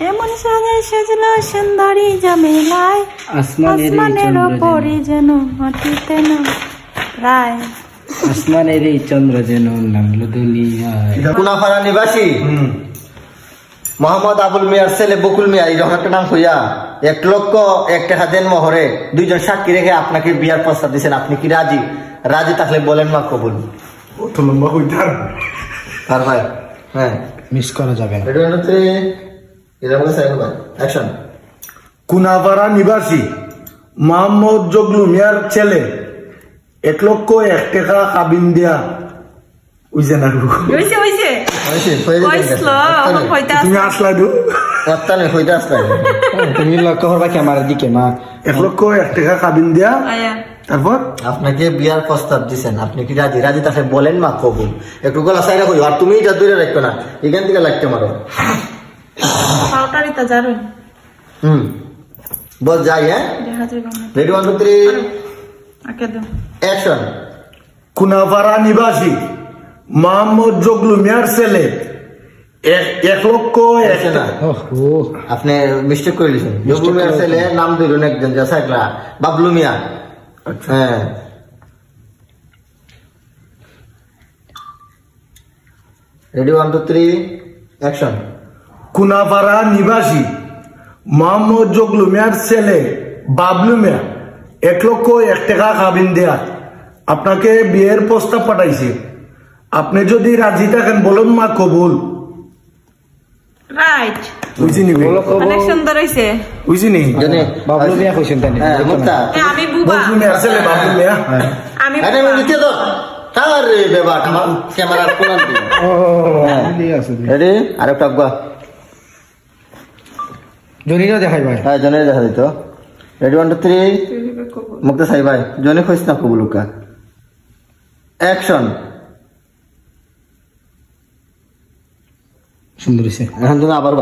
এমন সাজে সাজলো সুন্দরী জামেলায়, আসমানের ওপরে যেন মাটিতে না রায়, আসমানের এই চন্দ্র যেন নামলো দুনিয়ায়। কুনাফাড়া নিবাসী মোহাম্মদ আবুল মিয়ার ছেলে বকুল মিয়া এই একটা নাম হইয়া 1,01,000 টাকা দেন মোহরে 2 জন সাক্ষী রেখে আপনাকে বিয়ার প্রস্তাব দিচ্ছেন। আপনি কি রাজি? রাজি থাকলে বলেন মা কবুল। আর ভাই হ্যাঁ মিস করা যাবে না। অ্যাকশন। কুনাপাড়া নিবাসী মোহাম্মদ জগলু মিয়ার ছেলে 1,01,000 টাকা কাবিন দিয়া উইছে না তুমি আসলা তুমি লক্ষ্য করবা ক্যামেরার দিকে মা। 1,01,000 টাকা কাবিন দিয়া তারপর আপনাকে বিয়ার প্রস্তাব দিচ্ছেন। আপনি কি রাজি? রাজি তাহলে বলেন মা কবুল। একটু গলা সাইডা করি আর তুমি এটা দূরে রাখো না, এখান থেকে লাগতে মারো। বল যাই। হ্যাঁ রেডি 1 2 3 অ্যাকশন। কুনাপাড়া নিবাসী মোহাম্মদ জগলু মিয়ার ছেলে 1,01,000 আপনি মিস্টেক করে দিয়েছেন। জগলু মিয়ার ছেলে নাম দিলেন একজন জাসাকলা বাবলু মিয়া। হ্যাঁ রেডি 1 2 3 অ্যাকশন। কুনাপাড়া নিবাসী মোহাম্মদ জগলু মিয়ার ছেলে বাবলু মিয়া 1,01,000 টাকা কাবিন দেয়া আপনাকে বিয়ের প্রস্তাব পাঠাইছে। আপনি যদি রাজি থাকেন বলুন মা কবুল। রাইট বুঝিনি অনেক সুন্দর হইছে বুঝিনি বাবলু মিয়া কইছেন তাই হ্যাঁ মুক্তা আমি বুবা বাবলু মিয়ার ছেলে বাবলু মিয়া আমি আরে আমি নিতে দাও তার রে বাবা ক্যামেরা কোন দিন ও ঠিক আছে রেডি আরেকটা গা জনিরা দেখাই ভাই। হ্যাঁ জনে দেখা দিত। রেডি 1 2 3 মুক্তা সাই ভাই জনে কইছ না কবুলুকা। অ্যাকশন। সুন্দর হইছে। এখন তুমি আবার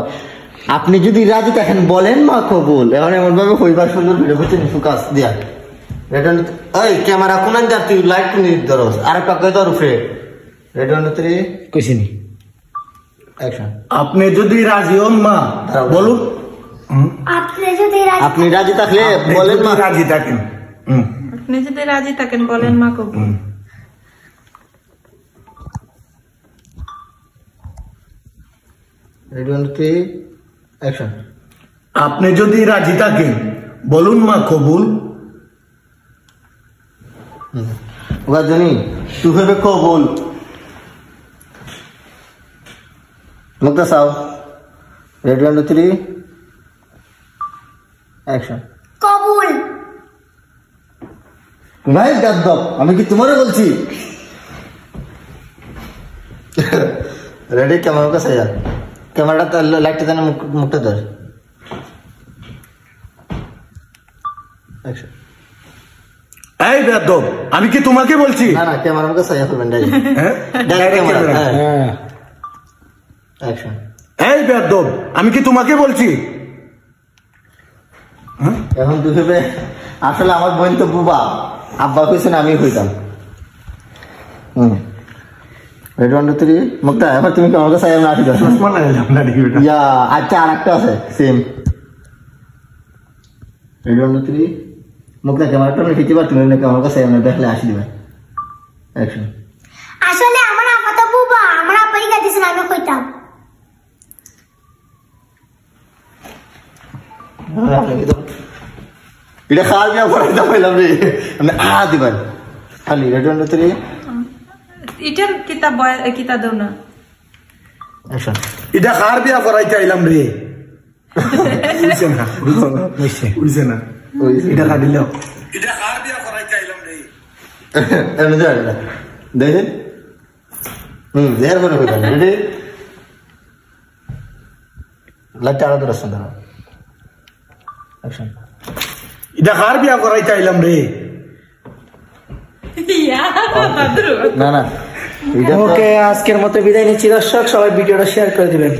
আপনি যদি রাজি থাকেন বলেন মা কবুল। এখন এমন ভাবে হইবার সুন্দর ভিডিও করতে ফোকাস দিয়া রেডি ওই ক্যামেরা কোন যা তুই লাইট নিয়ে ধরস আরেকটা কই ধর ফে। রেডি 1 2 3 কইছিনি অ্যাকশন। আপনি যদি রাজি হন মা বলুন। আপনি রাজি থাকলে বলেন মা। রাজি থাকেন আপনি যদি রাজি থাকেন বলেন মা কবুল। Ready 1 2 3 action. আপনি যদি রাজি থাকেন বলুন মা কবুল। ওগা জানি তুই হবে কবুল। মুক্তা সাও রেডি 1 2 3 অ্যাকশন। কবুল। ভাই গাদ্দাব আমি কি তোমারে বলছি। রেডি ক্যামেরা কাছে যা ক্যামেরাটা লাইটটা দেন মুখটা ধর। অ্যাকশন। এই বেয়াদব আমি কি তোমাকে বলছি। না না ক্যামেরার কাছে যা করবেন ডাইরেক্ট। হ্যাঁ ডাইরেক্ট ক্যামেরা। হ্যাঁ অ্যাকশন। এই বেয়াদব আমি কি তোমাকে বলছি। এখন তুই ভেবে আসলে আমার বোন তো বুবা আব্বা কইছেন আমি হইতাম। রেডি 1 2 3 মুক্তা এবার তুমি কি আমার কাছে না আসি দাও ইয়া আচ্ছা আরেকটা আছে সেম। রেডি 1 2 3 মুক্তা ক্যামেরাটা আমি খিচিবা তুমি নাকি আমার কাছে না দেখলে আসি দিবা। অ্যাকশন। আসলে আমার আপা তো বুবা আমার আপাই গাইতেছেন আমি কইতাম। এটা খাওয়া বিয়া পড়াইতে পাইলাম রে আমি দিবেন খালি। রেডি 1 2 3 এটার কিতাব দাও না। অ্যাকশন। এটা কার বিয়া করাই চাইলাম রে বুঝছে না বুঝছে না এটা কার দিল এটা কার বিয়া করাই চাইলাম রে এমনি যাবে না দেখেন দেয়ার করে হইতাম। রেডি লাইটটা আরো দূর আসছেন দাঁড়া। অ্যাকশন। এটা কার বিয়া করাই চাইলাম রে। না না ওকে আজকের মতো বিদায় নিচ্ছি দর্শক, সবাই ভিডিওটা শেয়ার করে দিবেন।